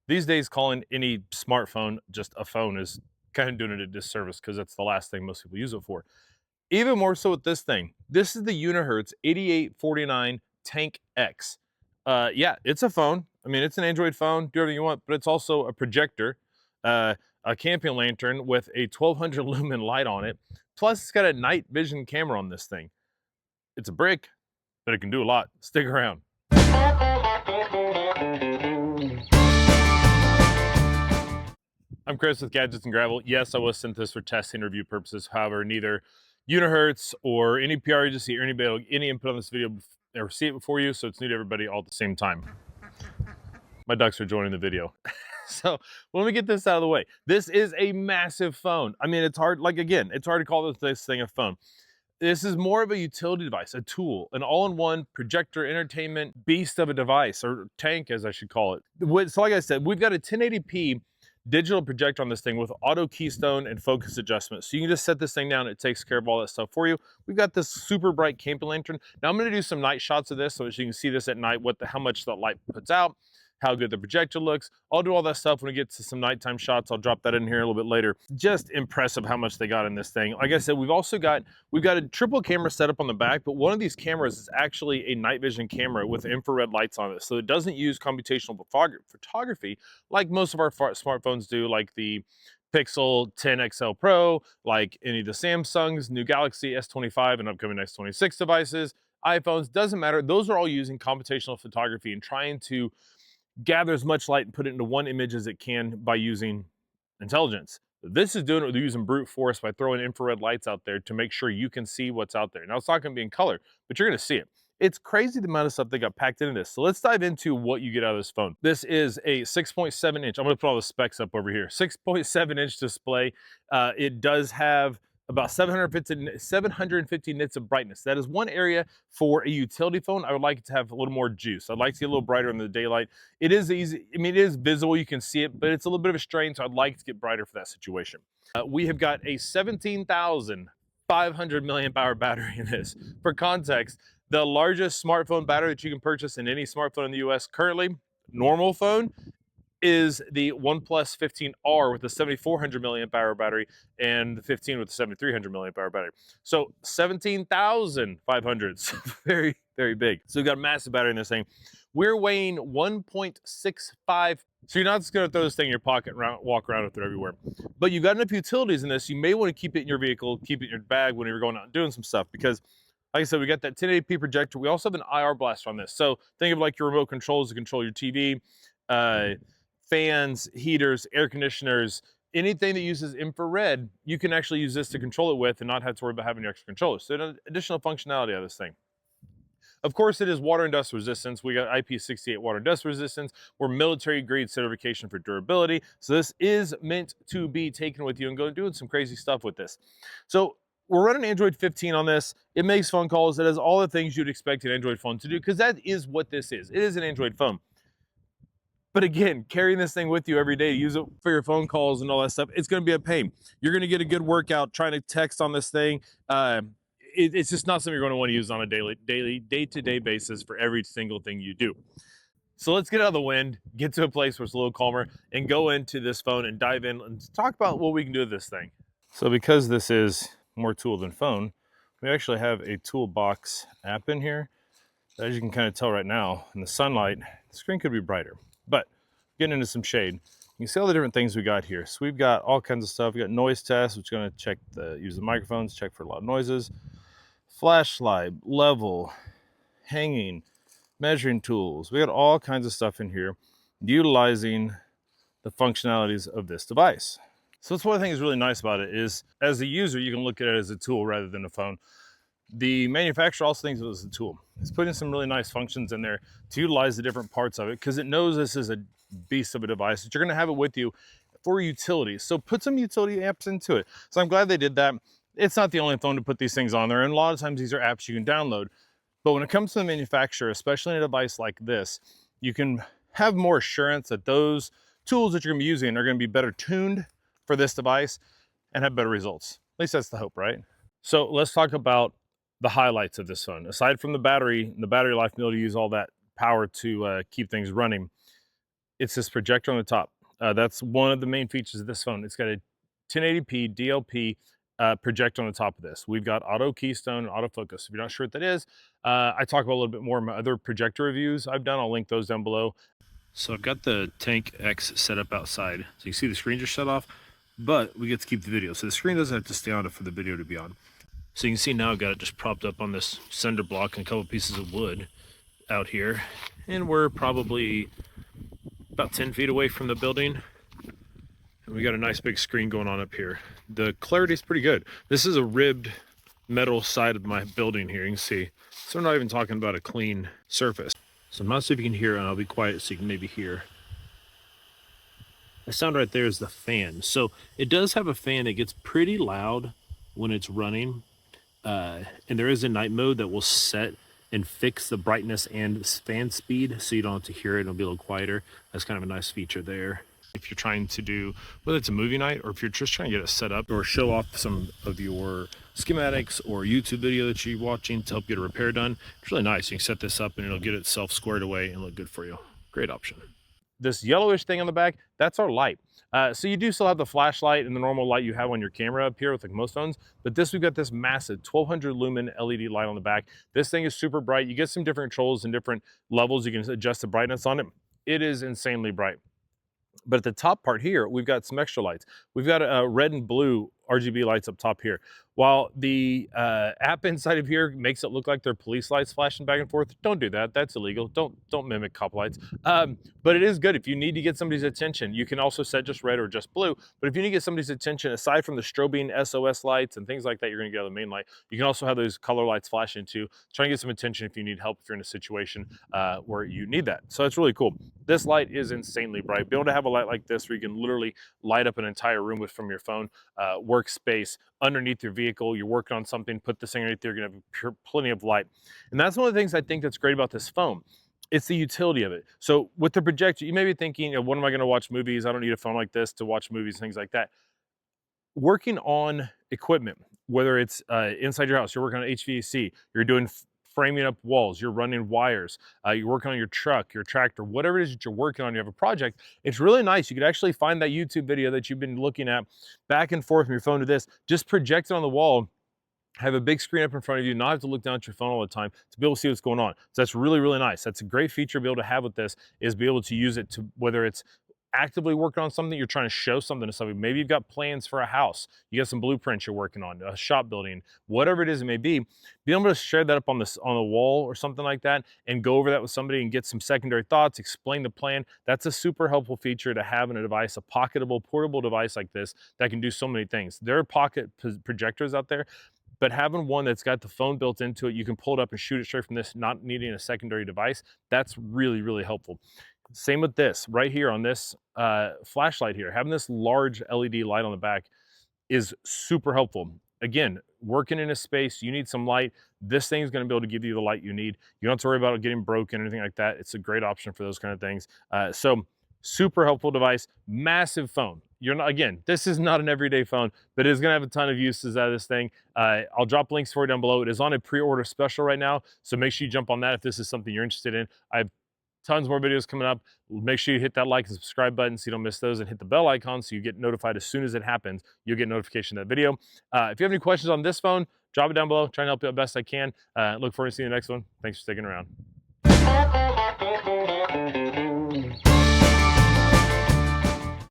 These days, calling any smartphone just a phone is kind of doing it a disservice because that's the last thing most people use it for. Even more so with this thing. This is the Unihertz 8849 Tank X. Yeah, it's a phone. I mean, it's an Android phone, do everything you want, but it's also a projector, uh, a camping lantern with a 1200 lumen light on it. Plus, it's got a night vision camera on this thing. It's a brick, but it can do a lot. Stick around. I'm Chris with Gadgets and Gravel. Yes, I was sent this for testing review purposes. However, neither Unihertz or any PR agency or anybody will get any input on this video or see it before you, so it's new to everybody all at the same time. My ducks are joining the video. So let me get this out of the way. This is a massive phone. I mean, it's hard, like again, it's hard to call this thing a phone. This is more of a utility device, a tool, an all-in-one projector entertainment beast of a device, or tank as I should call it. So like I said, we've got a 1080p digital projector on this thing with auto keystone and focus adjustment. So you can just set this thing down, it takes care of all that stuff for you. We've got this super bright camping lantern. Now I'm gonna do some night shots of this so that you can see this at night, how much the light puts out, how good the projector looks. I'll do all that stuff when we get to some nighttime shots. I'll drop that in here a little bit later. Just impressive how much they got in this thing. Like I said, we've got a triple camera setup on the back, but one of these cameras is actually a night vision camera with infrared lights on it. So it doesn't use computational photography like most of our smartphones do, like the Pixel 10 XL Pro, like any of the Samsung's new Galaxy S25 and upcoming S26 devices, iPhones, doesn't matter. Those are all using computational photography and trying to gather as much light and put it into one image as it can by using intelligence. This is doing it with using brute force by throwing infrared lights out there to make sure you can see what's out there. Now, it's not going to be in color, but you're going to see it. It's crazy the amount of stuff that got packed into this. So let's dive into what you get out of this phone. This is a 6.7 inch. I'm going to put all the specs up over here. 6.7 inch display. It does have about 750 nits of brightness. That is one area for a utility phone. I would like it to have a little more juice. I'd like to see a little brighter in the daylight. It is easy. I mean, it is visible. You can see it, but it's a little bit of a strain. So I'd like to get brighter for that situation. We have got a 17,500 milliamp hour battery in this. For context, the largest smartphone battery that you can purchase in any smartphone in the US currently, normal phone, is the OnePlus 15R with the 7,400 milliamp hour battery and the 15 with the 7,300 milliamp hour battery. So 17,500, very, very big. So we've got a massive battery in this thing. We're weighing 1.65. So you're not just gonna throw this thing in your pocket and walk around with it everywhere. But you've got enough utilities in this, you may wanna keep it in your vehicle, keep it in your bag when you're going out and doing some stuff, because like I said, we got that 1080p projector. We also have an IR blaster on this. So think of like your remote controls to control your TV, fans, heaters, air conditioners, anything that uses infrared, you can actually use this to control it with and not have to worry about having your extra controllers. So additional functionality of this thing. Of course, it is water and dust resistance. We got IP68 water and dust resistance. We're military grade certification for durability. So this is meant to be taken with you and go doing some crazy stuff with this. So we're running Android 15 on this. It makes phone calls. It has all the things you'd expect an Android phone to do, because that is what this is. It is an Android phone. But again, carrying this thing with you every day to use it for your phone calls and all that stuff, it's going to be a pain. You're going to get a good workout trying to text on this thing. It's just not something you're going to want to use on a day-to-day basis for every single thing you do. So let's get out of the wind, get to a place where it's a little calmer, and go into this phone and dive in and talk about what we can do with this thing. So because this is more tool than phone, we actually have a Toolbox app in here. As you can kind of tell right now, in the sunlight, the screen could be brighter. But getting into some shade, you can see all the different things we got here. So we've got all kinds of stuff. We got noise test, which is going to use the microphones, check for loud noises, flashlight, level, hanging, measuring tools. We got all kinds of stuff in here utilizing the functionalities of this device. So that's one of the things really nice about it is, as a user, you can look at it as a tool rather than a phone. The manufacturer also thinks of it as a tool. It's putting some really nice functions in there to utilize the different parts of it, because it knows this is a beast of a device that you're going to have it with you for utility. So put some utility apps into it. So I'm glad they did that. It's not the only phone to put these things on there, and a lot of times these are apps you can download. But when it comes to the manufacturer, especially in a device like this, you can have more assurance that those tools that you're going to be using are going to be better tuned for this device and have better results. At least that's the hope, right? So let's talk about the highlights of this phone. Aside from the battery life, being able to use all that power to keep things running, it's this projector on the top. That's one of the main features of this phone. It's got a 1080p DLP projector on the top of this. We've got auto keystone and autofocus. If you're not sure what that is, I talk about a little bit more in my other projector reviews I've done. I'll link those down below. So I've got the Tank X set up outside. So you can see the screen just shut off, but we get to keep the video. So the screen doesn't have to stay on for the video to be on. So you can see now I've got it just propped up on this cinder block and a couple pieces of wood out here. And we're probably about 10 feet away from the building. And we got a nice big screen going on up here. The clarity is pretty good. This is a ribbed metal side of my building here, you can see. So we're not even talking about a clean surface. So I'm not sure if you can hear, and I'll be quiet so you can maybe hear. The sound right there is the fan. So it does have a fan. It gets pretty loud when it's running. And there is a night mode that will set and fix the brightness and fan speed so you don't have to hear it. It'll be a little quieter. That's kind of a nice feature there. If you're trying to do, whether it's a movie night or if you're just trying to get it set up or show off some of your schematics or YouTube video that you're watching to help get a repair done, it's really nice. You can set this up and it'll get itself squared away and look good for you. Great option. This yellowish thing on the back, that's our light. So you do still have the flashlight and the normal light you have on your camera up here with like most phones, but we've got this massive 1200 lumen LED light on the back. This thing is super bright. You get some different controls and different levels. You can adjust the brightness on it. It is insanely bright. But at the top part here, we've got some extra lights. We've got red and blue RGB lights up top here. While the app inside of here makes it look like they're police lights flashing back and forth, don't do that. That's illegal. Don't mimic cop lights. But it is good if you need to get somebody's attention. You can also set just red or just blue. But if you need to get somebody's attention, aside from the strobing SOS lights and things like that, you're going to get on the main light. You can also have those color lights flashing too. Try and get some attention if you need help, if you're in a situation where you need that. So it's really cool. This light is insanely bright. Be able to have a light like this where you can literally light up an entire room from your phone, workspace, underneath your vehicle, you're working on something, put this thing underneath there, you're gonna have plenty of light. And that's one of the things I think that's great about this phone. It's the utility of it. So with the projector, you may be thinking, when am I gonna watch movies? I don't need a phone like this to watch movies, things like that. Working on equipment, whether it's inside your house, you're working on HVAC, you're doing framing up walls, you're running wires, you're working on your truck, your tractor, whatever it is that you're working on, you have a project, it's really nice. You could actually find that YouTube video that you've been looking at back and forth from your phone to this, just project it on the wall, have a big screen up in front of you, not have to look down at your phone all the time to be able to see what's going on. So that's really, really nice. That's a great feature to be able to have with this, is be able to use it to, whether it's actively working on something, you're trying to show something to somebody. Maybe you've got plans for a house, you got some blueprints you're working on, a shop building, whatever it is it may be able to share that up on the wall or something like that and go over that with somebody and get some secondary thoughts, explain the plan. That's a super helpful feature to have in a device, a pocketable, portable device like this that can do so many things. There are pocket projectors out there, but having one that's got the phone built into it, you can pull it up and shoot it straight from this, not needing a secondary device. That's really, really helpful. Same with this right here on this flashlight here. Having this large LED light on the back is super helpful. Again, working in a space, you need some light. This thing is going to be able to give you the light you need. You don't have to worry about it getting broken or anything like that. It's a great option for those kind of things. So super helpful device, massive phone. You're not, again, this is not an everyday phone, but it is going to have a ton of uses out of this thing. I'll drop links for it down below. It is on a pre-order special right now, so make sure you jump on that if this is something you're interested in. I have tons more videos coming up. Make sure you hit that like and subscribe button so you don't miss those, and hit the bell icon so you get notified as soon as it happens. You'll get notification of that video. If you have any questions on this phone, drop it down below. Try and help you out best I can. Look forward to seeing you in the next one. Thanks for sticking around.